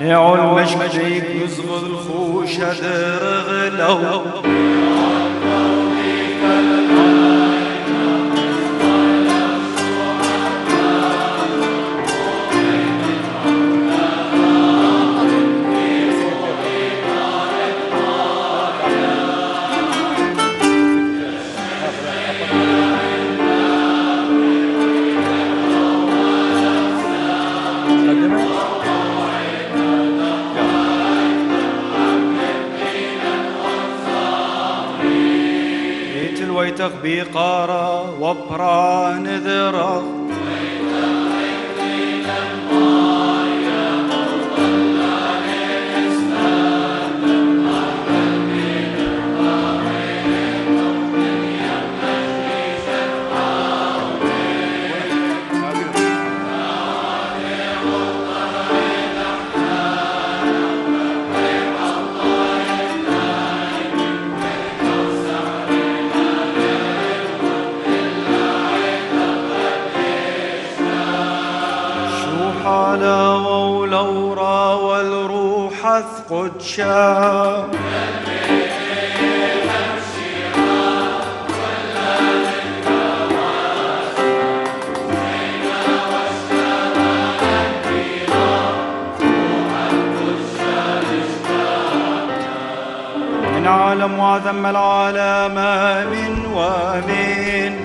نيعو المشمشيك يزغل الخوشة درغلو ويتك بقارة وبران ذرة حلاوة ولورا والروح اثقد شام من عالم وذم العالم من ومن